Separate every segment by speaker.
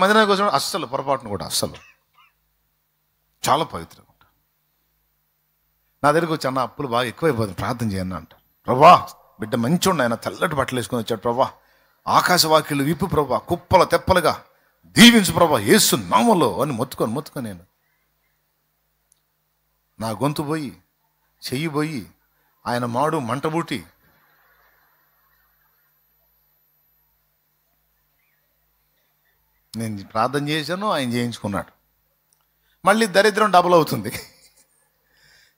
Speaker 1: మందిరానికి వచ్చిన అస్సలు పొరపాటును కూడా అస్సలు చాలా పవిత్రంగా ఉంటారు. నా దగ్గరికి వచ్చి అన్న అప్పులు బాగా ఎక్కువైపోతుంది ప్రార్థన చేయను అంట. ప్రభా బిడ్డ మంచి ఉండి ఆయన తెల్లటి బట్టలు వేసుకొని వచ్చాడు ప్రభా, ఆకాశవాక్యులు విప్పు ప్రభా, కుప్పల తెప్పలుగా దీవించు ప్రభా యేసు నామములో అని మొత్తుకొని నేను నా గొంతు పోయి చెయ్యి పోయి ఆయన మాడు మంటబూటి నేను ప్రార్థన చేశాను, ఆయన చేయించుకున్నాడు. మళ్ళీ దరిద్రం డబుల్ అవుతుంది.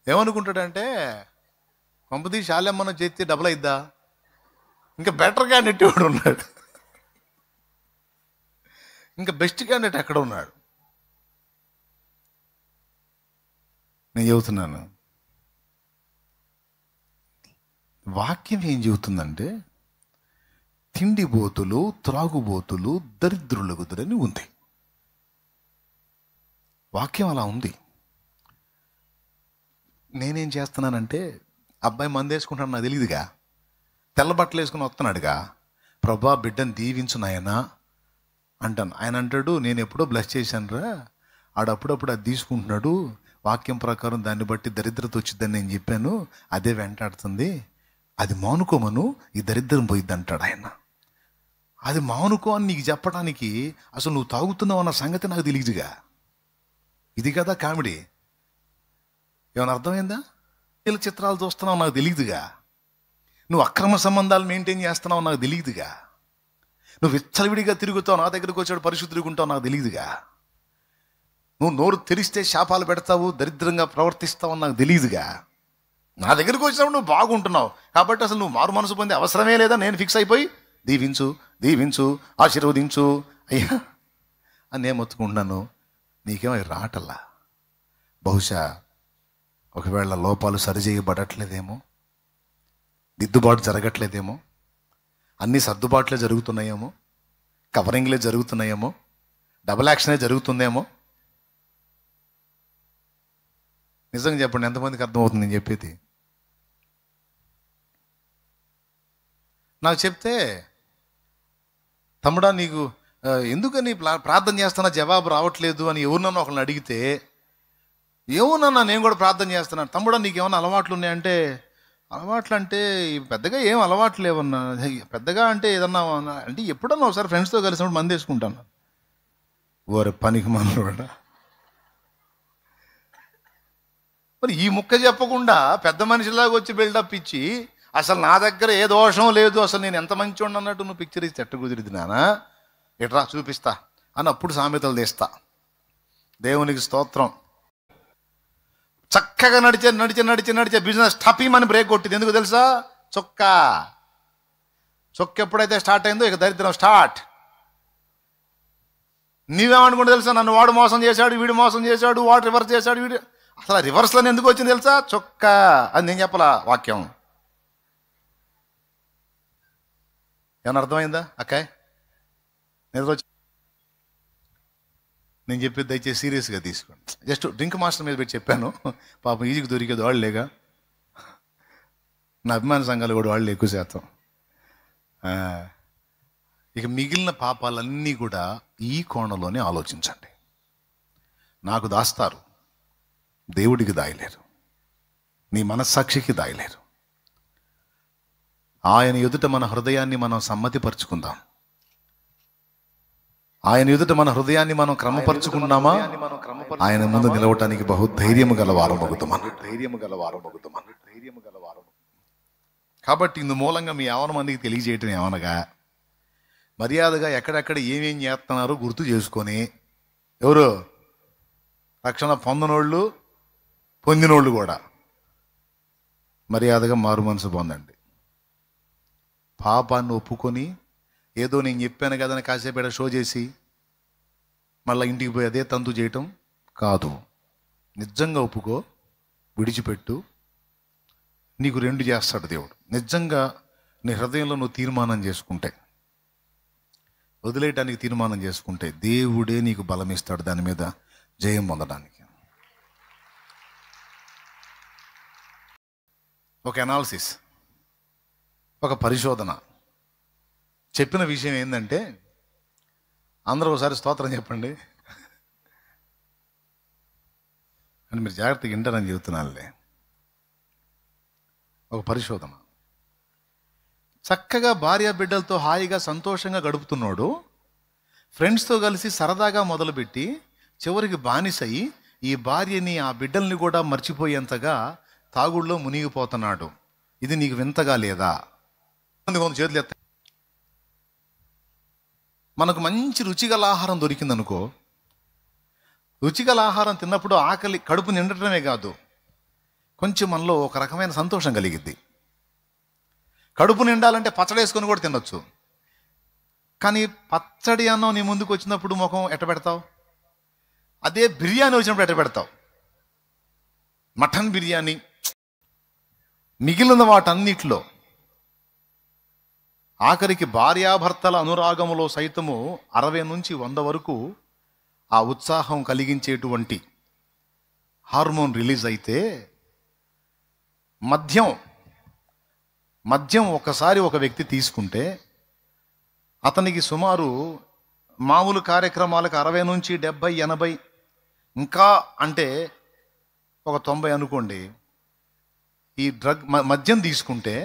Speaker 1: ఏమనుకుంటాడంటే పంపతీ శాలెమ్మను చేస్తే డబుల్ అయిద్దా, ఇంకా బెటర్ క్యాండిడేట్ ఎవడు ఉన్నాడు, ఇంకా బెస్ట్ క్యాండిడేట్ ఎక్కడ ఉన్నాడు. నేను చెబుతున్నాను, వాక్యం ఏం చెబుతుందంటే తిండిబోతులు త్రాగుబోతులు దరిద్రులగుదురని ఉంది. వాక్యం అలా ఉంది. నేనేం చేస్తున్నానంటే అబ్బాయి మందు వేసుకుంటాను నాకు తెలియదుగా, తెల్ల బట్టలు వేసుకుని వస్తున్నాడుగా, ప్రభా బిడ్డను దీవించు నాయనా అంటాను. ఆయన అంటాడు నేను ఎప్పుడో బ్లెస్ చేశాను రా, ఆడప్పుడప్పుడు అది తీసుకుంటున్నాడు, వాక్యం ప్రకారం దాన్ని బట్టి దరిద్రత వచ్చిద్దని నేను చెప్పాను, అదే వెంటాడుతుంది, అది మానుకోమను ఈ దరిద్రం పోయిద్ది అంటాడు ఆయన. అది మానుకో అని నీకు చెప్పడానికి అసలు నువ్వు తాగుతున్నావు అన్న సంగతి నాకు తెలియదుగా. ఇది కదా కామెడీ. ఏమైనా అర్థమైందా? ఇలా చిత్రాలు చూస్తున్నావు నాకు తెలియదుగా, నువ్వు అక్రమ సంబంధాలు మెయింటైన్ చేస్తున్నావు నాకు తెలియదుగా, నువ్వు విచ్చలవిడిగా తిరుగుతావు, నా దగ్గరకు వచ్చాడు పరిశుద్ధుకుంటావు నాకు తెలియదుగా, నువ్వు నోరు తెరిస్తే శాపాలు పెడతావు దరిద్రంగా ప్రవర్తిస్తావు నాకు తెలియదుగా, నా దగ్గరికి వచ్చినప్పుడు నువ్వు బాగుంటున్నావు కాబట్టి అసలు నువ్వు మారు మనసు పొందే అవసరమే లేదా, నేను ఫిక్స్ అయిపోయి దీవించు ఆశీర్వదించు అయ్యా అని నేను మొత్తుకుంటున్నాను. నీకేమై రాటల్లా. బహుశా ఒకవేళ లోపాలు సరిచేయబడట్లేదేమో, దిద్దుబాటు జరగట్లేదేమో, అన్ని సర్దుబాట్లే జరుగుతున్నాయేమో, కవరింగ్లే జరుగుతున్నాయేమో, డబుల్ యాక్షనే జరుగుతుందేమో. నిజంగా చెప్పండి, ఎంతమందికి అర్థమవుతుంది నేను చెప్పేది? నాకు చెప్తే తమ్ముడా నీకు ఎందుకని ప్రార్థన చేస్తున్నా జవాబు రావట్లేదు అని ఎవరినన్నా ఒకళ్ళని అడిగితే, ఏమోనన్నా నేను కూడా ప్రార్థన చేస్తున్నాను, తమ్ముడా నీకు ఏమన్నా అలవాట్లు ఉన్నాయంటే, అలవాట్లు అంటే పెద్దగా ఏం అలవాట్లు లేవన్నా, పెద్దగా అంటే ఏదన్నా అంటే ఎప్పుడన్నా ఒకసారి ఫ్రెండ్స్తో కలిసినప్పుడు మంది వేసుకుంటాను. ఓరే పనికి మనోడా, మరి ఈ ముక్క చెప్పకుండా పెద్ద మనిషిలాగా వచ్చి బిల్డప్ ఇచ్చి అసలు నా దగ్గర ఏ దోషం లేదు, అసలు నేను ఎంత మంచివాడిని అన్నట్టు నువ్వు పిక్చర్ ఇస్తే ఎట్ట కుదిరిద్ది నానా, ఎట్రా చూపిస్తా అని అప్పుడు సామెతలు తీస్తా. దేవునికి స్తోత్రం. చక్కగా నడిచే బిజినెస్ టపీమని బ్రేక్ కొట్టింది. ఎందుకు తెలుసా? చొక్క ఎప్పుడైతే స్టార్ట్ అయిందో ఇక దరిద్రం స్టార్ట్. నీవేమనుకుంటే తెలుసా, నన్ను వాడు మోసం చేశాడు, వీడు మోసం చేశాడు, వాడు రివర్స్ చేశాడు, వీడు అసలు రివర్స్లో ఎందుకు వచ్చింది తెలుసా? చొక్క అని నేను చెప్పలా వాక్యం. ఏమన్నా అర్థమైందా అక్కాయ్? నేను చెప్పేది దయచేసి సీరియస్గా తీసుకోండి. జస్ట్ డ్రింక్ మాస్టర్ మీద పెట్టి చెప్పాను, పాపం ఈజీకి దొరికేది వాళ్ళేగా, నా అభిమాన సంఘాలు కూడా వాళ్ళు ఎక్కువ శాతం. ఇక మిగిలిన పాపాలన్నీ కూడా ఈ కోణంలోనే ఆలోచించండి. నాకు దాస్తారు, దేవుడికి దాయలేరు, నీ మనస్సాక్షికి దాయలేరు. ఆయన ఎదుట మన హృదయాన్ని మనం సమ్మతిపరుచుకుందాం. ఆయన ఎదుట మన హృదయాన్ని మనం క్రమపరుచుకున్నామా, ఆయన ముందు నిలవటానికి బహు ధైర్యము గలవారమగుతాం. కాబట్టి ఇందు మూలంగా మీ యావన మందికి తెలియజేయటం ఏమనగా, మర్యాదగా ఎక్కడెక్కడ ఏమేం చేస్తున్నారో గుర్తు చేసుకొని, ఎవరు రక్షణ పొందినోళ్ళు కూడా మర్యాదగా మారు మనసు పొందండి. పాపాన్ని ఒప్పుకొని ఏదో నేను చెప్పాను కదా అని కాసేపు షో చేసి మళ్ళీ ఇంటికి పోయి అదే తంతు చేయటం కాదు. నిజంగా ఒప్పుకో, విడిచిపెట్టు, నీకు 2 చేస్తాడు దేవుడు. నిజంగా నీ హృదయంలో నువ్వు తీర్మానం చేసుకుంటే, వదిలేయటానికి తీర్మానం చేసుకుంటే దేవుడే నీకు బలం ఇస్తాడు దాని మీద జయం పొందడానికి. ఒక అనాలిసిస్, ఒక పరిశోధన చెప్పిన విషయం ఏంటంటే, అందరూ ఒకసారి స్తోత్రం చెప్పండి అని. మీరు జాగ్రత్తగా వింటారని చెబుతున్నానులే. ఒక పరిశోధన, చక్కగా భార్య బిడ్డలతో హాయిగా సంతోషంగా గడుపుతున్నాడు, ఫ్రెండ్స్తో కలిసి సరదాగా మొదలుపెట్టి చివరికి బానిసయి ఈ భార్యని ఆ బిడ్డల్ని కూడా మర్చిపోయేంతగా తాగుళ్ళలో మునిగిపోతున్నాడు. ఇది నీకు వింతగా లేదా? చేతులు ఎత్త. మనకు మంచి రుచిగల ఆహారం దొరికిందనుకో, రుచిగల ఆహారం తిన్నప్పుడు ఆకలి కడుపు నిండటమే కాదు, కొంచెం మనలో ఒక రకమైన సంతోషం కలిగిద్ది. కడుపు నిండాలంటే పచ్చడి వేసుకొని కూడా తినొచ్చు. కానీ పచ్చడి అన్నం నీ ముందుకు వచ్చినప్పుడు ముఖం ఎట్ట పెడతావు? అదే బిర్యానీ వచ్చినప్పుడు ఎట్ట పెడతావు? మటన్ బిర్యానీ మిగిలిన వాటన్నిటిలో, ఆఖరికి భార్యాభర్తల అనురాగములో సైతము 60 నుంచి 100 వరకు ఆ ఉత్సాహం కలిగించేటువంటి హార్మోన్ రిలీజ్ అయితే, మద్యం ఒకసారి ఒక వ్యక్తి తీసుకుంటే అతనికి సుమారు మామూలు కార్యక్రమాలకు 60 నుంచి 70, 80, ఇంకా అంటే ఒక 90 అనుకోండి. ఈ మద్యం తీసుకుంటే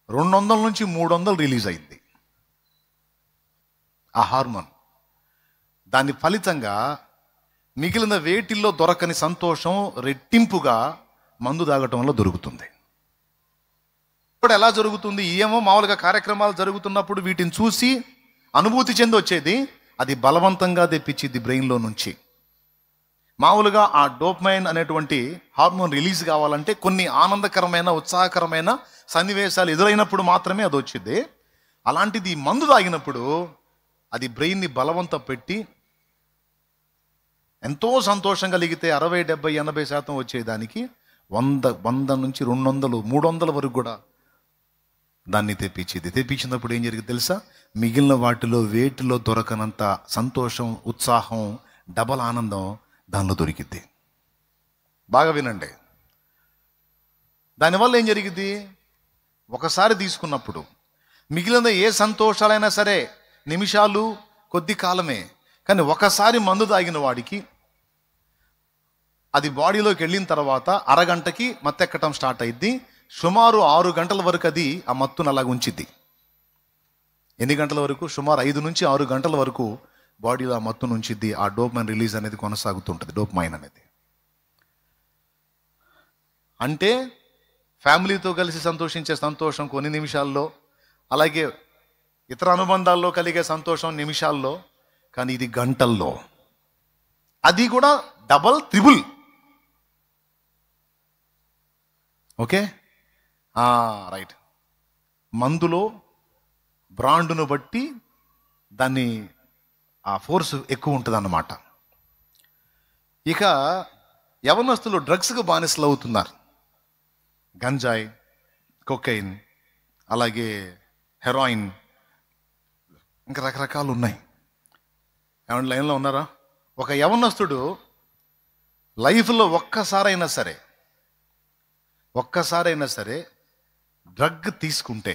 Speaker 1: 200 నుంచి 300 రిలీజ్ అయింది ఆ హార్మోన్. దాని ఫలితంగా మిగిలిన వేటిల్లో దొరకని సంతోషం రెట్టింపుగా మందు తాగటం వల్ల దొరుకుతుంది. ఇప్పుడు ఎలా జరుగుతుంది? ఏమో మామూలుగా కార్యక్రమాలు జరుగుతున్నప్పుడు వీటిని చూసి అనుభూతి చెంది వచ్చేది, అది బలవంతంగా తెప్పించింది బ్రెయిన్లో నుంచి. మామూలుగా ఆ డోపమైన్ అనేటువంటి హార్మోన్ రిలీజ్ కావాలంటే కొన్ని ఆనందకరమైన ఉత్సాహకరమైన సన్నివేశాలు ఎదురైనప్పుడు మాత్రమే అది వచ్చింది. అలాంటిది మందు తాగినప్పుడు అది బ్రెయిన్ని బలవంతం పెట్టి ఎంతో సంతోషం కలిగితే 60, 70, 80% వచ్చేదానికి 100 నుంచి 200, 300 వరకు కూడా దాన్ని తెప్పించినప్పుడు ఏం జరిగింది తెలుసా? మిగిలిన వాటిలో వేటిలో దొరకనంత సంతోషం, ఉత్సాహం, డబల్ ఆనందం దానిలో దొరికిద్ది. బాగా వినండి. దానివల్ల ఏం జరిగింది? ఒకసారి తీసుకున్నప్పుడు మిగిలిన ఏ సంతోషాలైనా సరే నిమిషాలు, కొద్ది కాలమే. కానీ ఒకసారి మందు తాగిన వాడికి అది బాడీలోకి వెళ్ళిన తర్వాత అరగంటకి మత్తెక్కటం స్టార్ట్ అయింది. సుమారు 6 గంటల వరకు అది ఆ మత్తును అలాగ ఉంచిద్ది. ఎన్ని గంటల వరకు? సుమారు 5 నుంచి 6 గంటల వరకు బాడీలో ఆ మత్తును ఉంచిద్ది. ఆ డోపమైన్ రిలీజ్ అనేది కొనసాగుతుంటుంది. డోపమైన్ అనేది అంటే ఫ్యామిలీతో కలిసి సంతోషించే సంతోషం కొన్ని నిమిషాల్లో, అలాగే ఇతర అనుబంధాల్లో కలిగే సంతోషం నిమిషాల్లో, కానీ ఇది గంటల్లో. అది కూడా డబల్, త్రిబుల్. Okay, right. మందులో బ్రాండును బట్టి దాన్ని ఆ ఫోర్స్ ఎక్కువ ఉంటుంది అన్నమాట. ఇక యవనస్తులు డ్రగ్స్కి బానిసలు అవుతున్నారు. గంజాయి, కొకైన్, అలాగే హెరాయిన్, ఇంకా రకరకాలు ఉన్నాయి. ఏమన్నా లైన్లో ఉన్నారా? ఒక యవనస్తుడు లైఫ్లో ఒక్కసారైనా సరే డ్రగ్ తీసుకుంటే,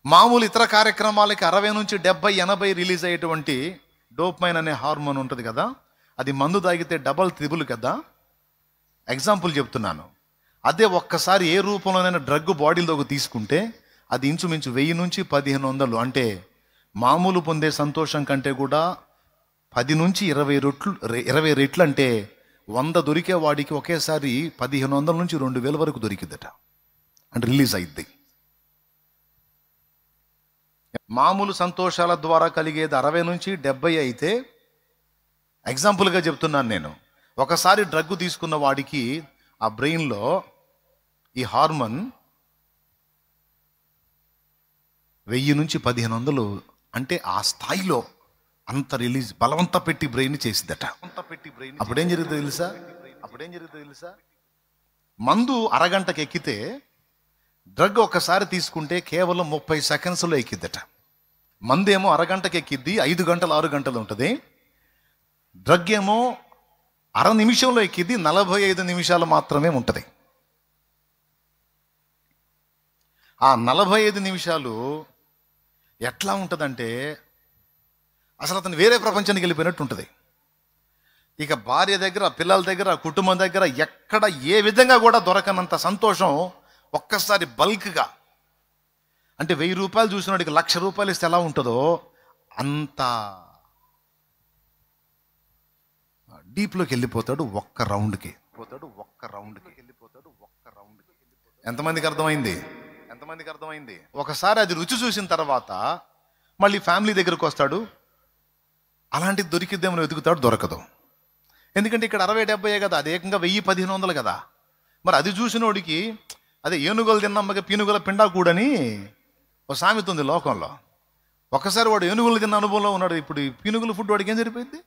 Speaker 1: మామూలు ఇతర కార్యక్రమాలకి 60 నుంచి 70, 80 రిలీజ్ అయ్యేటువంటి డోపమైన్ అనే హార్మోన్ ఉంటుంది కదా, అది మందు తాగితే డబల్, త్రిబుల్ కదా. ఎగ్జాంపుల్ చెప్తున్నాను. అదే ఒక్కసారి ఏ రూపంలోనైనా డ్రగ్ బాడీలోకి తీసుకుంటే అది ఇంచుమించు 1000 నుంచి 1500, అంటే మామూలు పొందే సంతోషం కంటే కూడా 10 నుంచి 20 రెట్లు, అంటే 100 దొరికే వాడికి ఒకేసారి 1500 నుంచి 2000 వరకు దొరికిద్దట, అంటే రిలీజ్ అయింది. మామూలు సంతోషాల ద్వారా కలిగేది 60 నుంచి 70 అయితే, ఎగ్జాంపుల్గా చెప్తున్నాను నేను, ఒకసారి డ్రగ్ తీసుకున్న వాడికి ఆ బ్రెయిన్లో ఈ హార్మోన్ 1000 నుంచి 1500, అంటే ఆ స్థాయిలో అంత రిలీజ్ బలవంత పెట్టి బ్రెయిన్ చేసిద్దట. అప్పుడేం జరుగుతుంది తెలుసా? మందు అరగంటకి ఎక్కితే డ్రగ్ ఒకసారి తీసుకుంటే కేవలం 30 సెకండ్స్లో ఎక్కిద్దట. మందు ఏమో అరగంటకి ఎక్కిద్ది, 5 గంటలు 6 గంటలు ఉంటుంది. డ్రగ్ ఏమో అర నిమిషంలో ఎక్కిద్ది, 45 నిమిషాలు మాత్రమే ఉంటుంది. ఆ 45 నిమిషాలు ఎట్లా ఉంటుందంటే, అసలు అతను వేరే ప్రపంచానికి వెళ్ళిపోయినట్టు ఉంటుంది. ఇక భార్య దగ్గర, పిల్లల దగ్గర, కుటుంబం దగ్గర ఎక్కడ ఏ విధంగా కూడా దొరకనంత సంతోషం ఒక్కసారి బల్క్గా, అంటే 1000 రూపాయలు చూసినోడికి 1,00,000 రూపాయలు ఇస్తే ఎలా ఉంటుందో అంత డీప్లోకి వెళ్ళిపోతాడు ఒక్క రౌండ్కి. ఎంతమందికి అర్థమైంది? ఒకసారి అది రుచి చూసిన తర్వాత మళ్ళీ ఫ్యామిలీ దగ్గరకు వస్తాడు. అలాంటిది దొరికిద్దేమో వెతుకుతాడు, దొరకదు. ఎందుకంటే ఇక్కడ 60-70 కదా, అది ఏకంగా 1000-1500 కదా. మరి అది చూసినోడికి అదే ఏనుగులు తిన్నమ్మకి పీనుగుల పిండా కూడని ఒక సామెత ఉంది లోకంలో. ఒకసారి వాడు ఏనుగులు తిన్న అనుభవంలో ఉన్నాడు, ఇప్పుడు ఈ పీనుగుల ఫుడ్ వాడికి ఏం సరిపోయింది?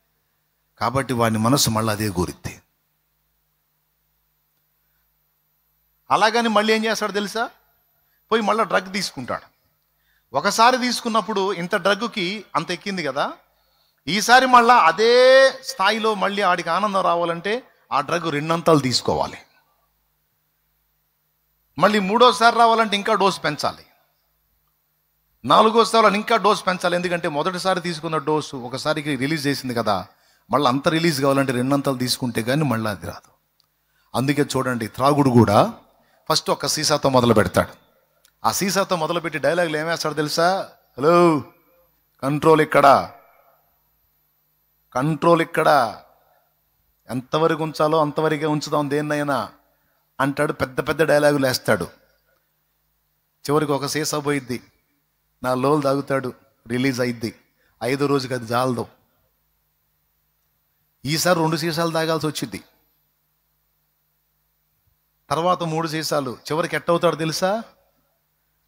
Speaker 1: కాబట్టి వాడి మనస్సు మళ్ళీ అదే కోరిద్ది. అలాగని మళ్ళీ ఏం చేస్తాడు తెలుసా? పోయి మళ్ళీ డ్రగ్ తీసుకుంటాడు. ఒకసారి తీసుకున్నప్పుడు ఇంత డ్రగ్కి అంత ఎక్కింది కదా, ఈసారి మళ్ళీ అదే స్థాయిలో మళ్ళీ ఆడికి ఆనందం రావాలంటే ఆ డ్రగ్ 2 అంతలు తీసుకోవాలి. మళ్ళీ 3వసారి రావాలంటే ఇంకా డోసు పెంచాలి. 4వసారి ఇంకా డోసు పెంచాలి. ఎందుకంటే మొదటిసారి తీసుకున్న డోసు ఒకసారికి రిలీజ్ చేసింది కదా, మళ్ళీ అంత రిలీజ్ కావాలంటే 2 అంతలు తీసుకుంటే కానీ మళ్ళీ అది రాదు. అందుకే చూడండి, త్రాగుడు కూడా ఫస్ట్ ఒక సీసాతో మొదలు పెడతాడు. ఆ సీసాతో మొదలుపెట్టి డైలాగులు ఏమేస్తాడు తెలుసా? హలో, కంట్రోల్ ఇక్కడ, ఎంతవరకు ఉంచాలో అంతవరకే ఉంచుదాం దేన్నైనా అంటాడు. పెద్ద పెద్ద డైలాగులు వేస్తాడు. చివరికి ఒక సీసా పోయిద్ది, 4 రోజులు తాగుతాడు, రిలీజ్ అయిద్ది. 5వ రోజుకి అది జాలదు. ఈసారి 2 సీసాలు తాగాల్సి వచ్చింది. తర్వాత 3 సీసాలు. చివరికి ఎట్టవుతాడు తెలుసా?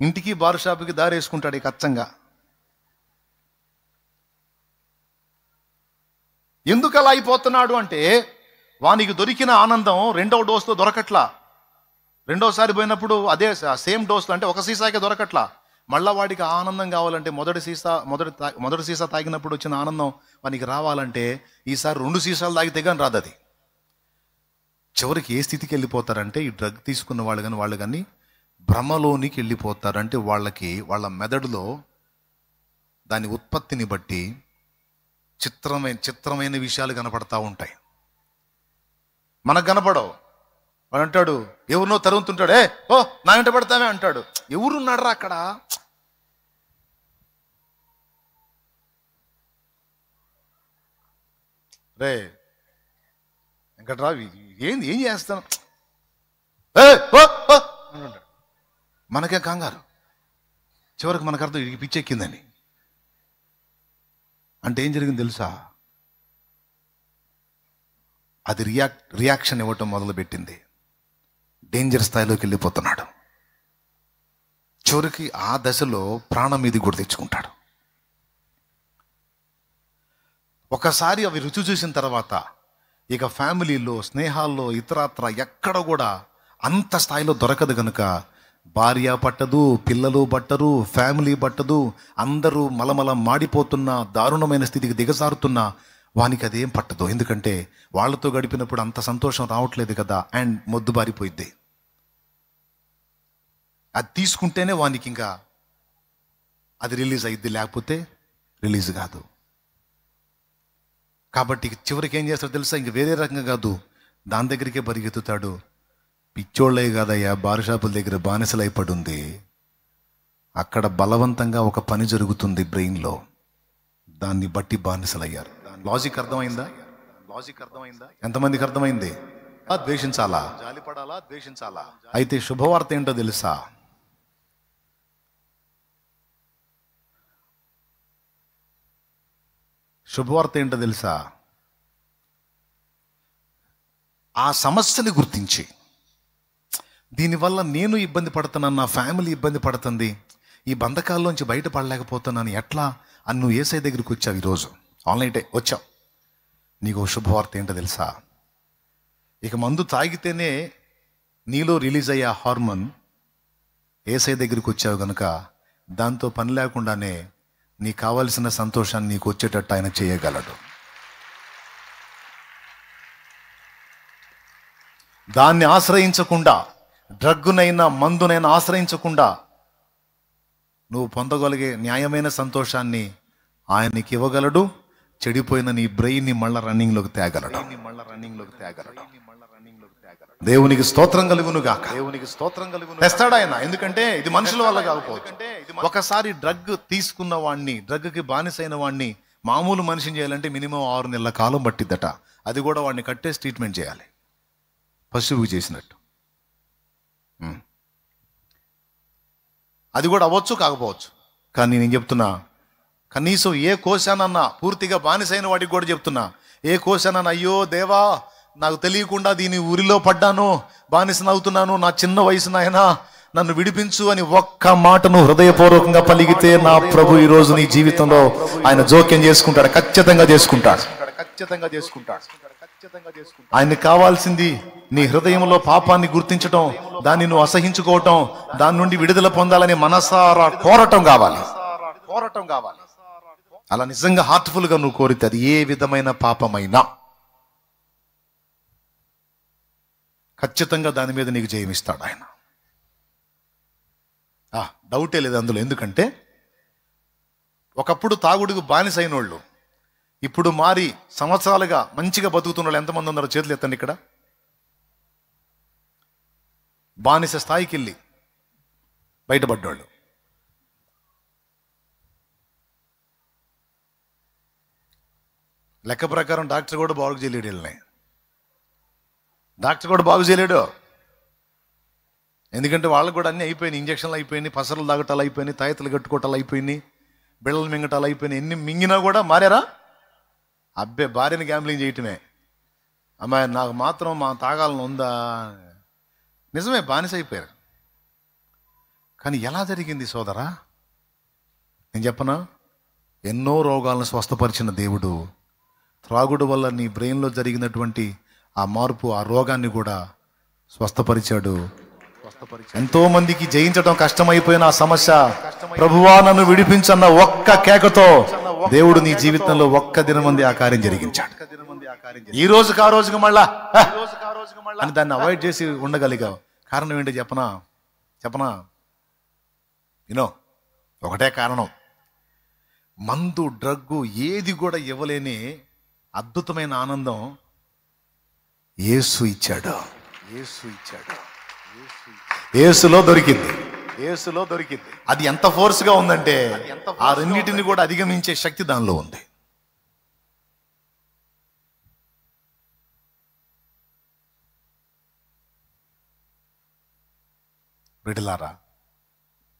Speaker 1: ఇంటికి బార్ షాపుకి దారి వేసుకుంటాడు ఇక అచ్చంగా. ఎందుకు అలా అయిపోతున్నాడు అంటే వానికి దొరికిన ఆనందం 2వ డోసుతో దొరకట్లా. 2వసారి పోయినప్పుడు అదే సేమ్ డోసులో, అంటే ఒక సీసాకే దొరకట్లా. మళ్ళా వాడికి ఆనందం కావాలంటే మొదటి సీసా తాగినప్పుడు వచ్చిన ఆనందం వానికి రావాలంటే ఈసారి 2 సీసాలు తాగితే కానీ రాదు. అది చివరికి ఏ స్థితికి వెళ్ళిపోతారంటే ఈ డ్రగ్ తీసుకున్న వాళ్ళు కానీ భ్రమలోనికి వెళ్ళిపోతారంటే వాళ్ళ మెదడులో దాని ఉత్పత్తిని బట్టి చిత్రమైన విషయాలు కనపడతా ఉంటాయి. మనకు కనపడవు. వాడు అంటాడు, ఎవరినో తరుగుతుంటాడు, ఓ నా వెంట పడతామే అంటాడు. ఎవరున్నాడు రా అక్కడ? రే వెంకట్రా, ఏం చేస్తాను? మనకే కంగారు. చివరికి మనకు అర్థం ఇది పిచ్చెక్కిందని. అంటే ఏం జరిగింది తెలుసా? అది రియాక్షన్ ఇవ్వటం మొదలుపెట్టింది. డేంజర్ స్థాయిలోకి వెళ్ళిపోతున్నాడు. చివరికి ఆ దశలో ప్రాణం మీది కూడా తెచ్చుకుంటాడు. ఒకసారి అవి రుచి చూసిన తర్వాత ఇక ఫ్యామిలీలో, స్నేహాల్లో, ఇతరత్ర ఎక్కడ కూడా అంత స్థాయిలో దొరకదు కనుక భార్య పట్టదు, పిల్లలు పట్టరు, ఫ్యామిలీ పట్టదు, అందరూ మలమల మాడిపోతున్న దారుణమైన స్థితికి దిగజారుతున్న వానికి అదేం పట్టదు. ఎందుకంటే వాళ్ళతో గడిపినప్పుడు అంత సంతోషం రావట్లేదు కదా, అండ్ మొద్దుబారిపోయిద్ది. అది తీసుకుంటేనే వానికి ఇంకా అది రిలీజ్ అయ్యిద్ది, లేకపోతే రిలీజ్ కాదు. కాబట్టి చివరికి ఏం చేస్తాడు తెలుసా? ఇంక వేరే రకంగా కాదు, దాని దగ్గరికే పరిగెత్తుతాడు. పిచ్చోళ్ళే కాదయ్యా, బార్ షాపుల దగ్గర బానిసలైపడి ఉంది. అక్కడ బలవంతంగా ఒక పని జరుగుతుంది బ్రెయిన్లో, దాన్ని బట్టి బానిసలయ్యారు. లాజిక్ అర్థమైందా? ఎంతమందికి అర్థమైంది? ద్వేషించాలా, జాలిపడాలా, ద్వేషించాలా? అయితే శుభవార్త ఏంటో తెలుసా? శుభవార్త ఏంటో తెలుసా? ఆ సమస్యని గుర్తించి, దీనివల్ల నేను ఇబ్బంది పడుతున్నాను, నా ఫ్యామిలీ ఇబ్బంది పడుతుంది, ఈ బంధకాల్లోంచి బయటపడలేకపోతున్నాను, ఎట్లా అని నువ్వు యేసయ్య దగ్గరికి వచ్చావు. ఈరోజు ఆన్లైన్ వచ్చావు. నీకు శుభవార్త ఏంటో తెలుసా? ఇక మందు తాగితేనే నీలో రిలీజ్ అయ్యే హార్మోన్ యేసయ్య దగ్గరికి వచ్చావు కనుక దాంతో పని లేకుండానే నీకు కావలసిన సంతోషాన్ని నీకు వచ్చేటట్టు ఆయన చేయగలడు. దాన్ని ఆశ్రయించకుండా, డ్రగ్గునైనా మందునైనా ఆశ్రయించకుండా నువ్వు పొందగలిగే న్యాయమైన సంతోషాన్ని ఆయనకి ఇవ్వగలడు. చెడిపోయిన నీ బ్రెయిన్ని మళ్ళా రన్నింగ్లోకి తేగలడు. దేవునికి స్తోత్రం కలుగునుగా. తెస్తాడు ఆయన. ఎందుకంటే ఇది మనుషుల వల్ల కాకపోవచ్చు. ఒకసారి డ్రగ్ తీసుకున్న వాడిని, డ్రగ్కి బానిసైన వాడిని మామూలు మనిషిని చేయాలంటే మినిమం 6 నెలల కాలం పట్టిద్దట. అది కూడా వాడిని కట్టేసి ట్రీట్మెంట్ చేయాలి, పశువు చేసినట్టు. అది కూడా అవ్వచ్చు, కాకపోవచ్చు. కానీ నేను చెప్తున్నా, కనీసం ఏ కోశానన్నా, పూర్తిగా బానిసైన వాడికి కూడా చెప్తున్నా, ఏ కోశానన్నా అయ్యో దేవా నాకు తెలియకుండా దీని ఊరిలో పడ్డాను, బానిసనవుతున్నాను, నా చిన్న వయసు నాయనా నన్ను విడిపించు అని ఒక్క మాటను హృదయపూర్వకంగా పలిగితే నా ప్రభు ఈ రోజు నీ జీవితంలో ఆయన జోక్యం చేసుకుంటాడు. ఖచ్చితంగా చేసుకుంటాడు. ఆయనకి కావాల్సింది నీ హృదయంలో పాపాన్ని గుర్తించటం, దాన్ని నువ్వు అసహించుకోవటం, దాని నుండి విడుదల పొందాలని మనసారా కోరటం కావాలి. అలా నిజంగా హార్ట్ఫుల్ గా నువ్వు కోరితే అది ఏ విధమైన పాపమైనా ఖచ్చితంగా దాని మీద నీకు జయమిస్తాడు ఆయన. డౌటే లేదు అందులో. ఎందుకంటే ఒకప్పుడు తాగుడుకు బానిసైన వాళ్ళు ఇప్పుడు మారి సంవత్సరాలుగా మంచిగా బతుకుతున్న వాళ్ళు ఎంతమంది ఉన్నారో చేతులు ఎత్తండి. ఇక్కడ బానిస స్థాయికి వెళ్ళి బయటపడ్డాళ్ళు. లెక్క ప్రకారం డాక్టర్ కూడా బాగు చేయలేడు వీళ్ళని. డాక్టర్ కూడా బాగు చేయలేడు. ఎందుకంటే వాళ్ళకు కూడా అన్నీ అయిపోయినాయి. ఇంజక్షన్లు అయిపోయినాయి, పసరులు తాగటాలు అయిపోయినాయి, తాయతలు కట్టుకోవటాలు అయిపోయినాయి, బిళ్ళలు మింగటాలు అయిపోయినాయి. ఎన్ని మింగినా కూడా మారారా? అబ్బే భార్యని గ్యాంబ్లింగ్ చేయటమే. అమ్మాయి నాకు మాత్రం మా తాగాలని ఉందా? నిజమే, బానిస అయిపోయారు. కానీ ఎలా జరిగింది సోదరా? నేను చెప్పనా, ఎన్నో రోగాలను స్వస్థపరిచిన దేవుడు త్రాగుడు వల్ల నీ బ్రెయిన్లో జరిగినటువంటి ఆ మార్పు, ఆ రోగాన్ని కూడా స్వస్థపరిచాడు. ఎంతో మందికి జయించడం కష్టమైపోయిన ఆ సమస్య, ప్రభువా నన్ను విడిపించన్న ఒక్క కేకతో దేవుడు నీ జీవితంలో ఒక్క దినమంది ఆ కార్యం జరిగించాడు. ఈ రోజుకి ఆ రోజుకి మళ్ళా అని దాన్ని అవాయిడ్ చేసి ఉండగలిగావు. కారణం ఏంటి చెప్పనా యూనో, ఒకటే కారణం. మందు, డ్రగ్గు ఏది కూడా ఇవ్వలేని అద్భుతమైన ఆనందం యేసు ఇచ్చాడు. యేసులో దొరికింది. అది ఎంత ఫోర్స్ గా ఉందంటే ఆ రెండింటిని కూడా అధిగమించే శక్తి దానిలో ఉంది. బిడ్డలారా,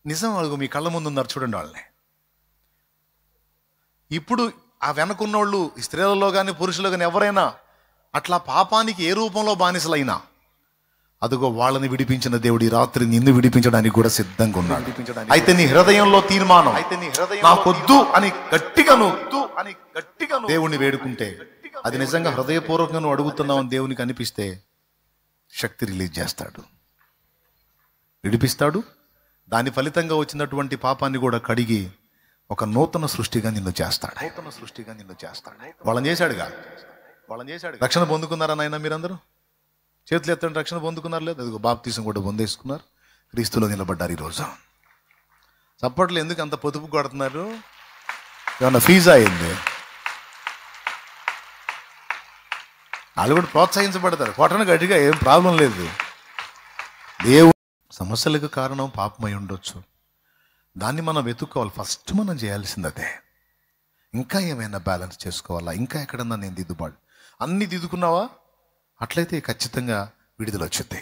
Speaker 1: నిజం అడుగు, మీ కళ్ళ ముందు ఉన్నారు చూడండి వాళ్ళని. ఇప్పుడు ఆ వెనకున్నోళ్ళు స్త్రీలలో కానీ పురుషులు కానీ ఎవరైనా అట్లా పాపానికి ఏ రూపంలో బానిసలైనా, అదిగో వాళ్ళని విడిపించిన దేవుడు ఈ రాత్రి నిన్ను విడిపించడానికి కూడా సిద్ధంగా ఉన్నాడు. అయితే నీ హృదయంలో తీర్మానం, నాకొద్దు అని గట్టిగా దేవుణ్ణి వేడుకుంటే, అది నిజంగా హృదయపూర్వకంగా నువ్వు అడుగుతున్నావు అని దేవునికి అనిపిస్తే శక్తి రిలీజ్ చేస్తాడు, విడిపిస్తాడు. దాని ఫలితంగా వచ్చినటువంటి పాపాన్ని కూడా కడిగి ఒక నూతన సృష్టిగా నిన్ను చేస్తాడు. వాళ్ళని చేశాడుగా. రక్షణ పొందుకున్నారా నాయన? మీరందరూ చేతులు ఎత్తండి. రక్షణ పొందుకున్నారు లేదు? అదిగో బాప్తీసం కూడా పొందేసుకున్నారు, క్రీస్తులో నిలబడ్డారు. ఈరోజు చప్పట్లు ఎందుకు అంత పొదుపు కొడుతున్నారు? ఏమన్నా ఫీజా అయింది? వాళ్ళు కూడా ప్రోత్సహించబడతారు. కొట్టను గట్టిగా, ఏం ప్రాబ్లం లేదు. దేవుడు సమస్యలకు కారణం పాపమై ఉండొచ్చు, దాన్ని మనం వెతుక్కోవాలి. ఫస్ట్ మనం చేయాల్సింది అదే. ఇంకా ఏమైనా బ్యాలెన్స్ చేసుకోవాలా? ఇంకా ఎక్కడన్నా నేను దిద్దుబాటు, అన్నీ దిద్దుకున్నావా? అట్లయితే ఖచ్చితంగా విడుదల వచ్చింది,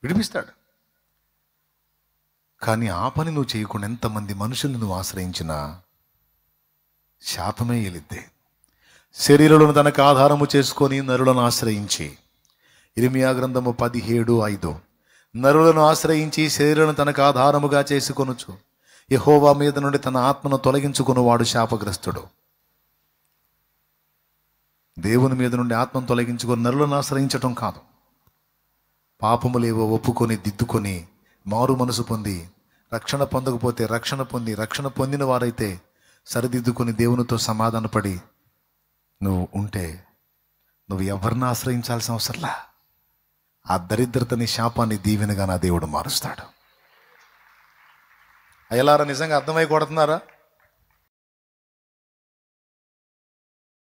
Speaker 1: విడిపిస్తాడు. కానీ ఆ పని నువ్వు చేయకుండా ఎంతమంది మనుషుల్ని నువ్వు ఆశ్రయించినా శాపమే ఎలిద్దే. శరీరులను తనకు ఆధారము చేసుకొని నరులను ఆశ్రయించి, ఇర్మియా గ్రంథము 17:5, నరులను ఆశ్రయించి శరీరాలను తనకు ఆధారముగా చేసుకొనుచు యెహోవా మీద నుండి తన ఆత్మను తొలగించుకున్నవాడు శాపగ్రస్తుడు. దేవుని మీద నుండి ఆత్మను తొలగించుకొని నరులను ఆశ్రయించటం కాదు, పాపములేవో ఒప్పుకొని దిద్దుకొని మారు మనసు పొంది, రక్షణ పొందకపోతే రక్షణ పొంది, రక్షణ పొందిన వారైతే సరిదిద్దుకొని దేవునితో సమాధానపడి నువ్వు ఉంటే నువ్వు ఎవరిని ఆశ్రయించాల్సిన అవసరంలా. ఆ దరిద్రతని, శాపాన్ని దీవెనగా నా దేవుడు మారుస్తాడు. అయ్యలారా, నిజంగా అర్థమై కొడుతున్నారా?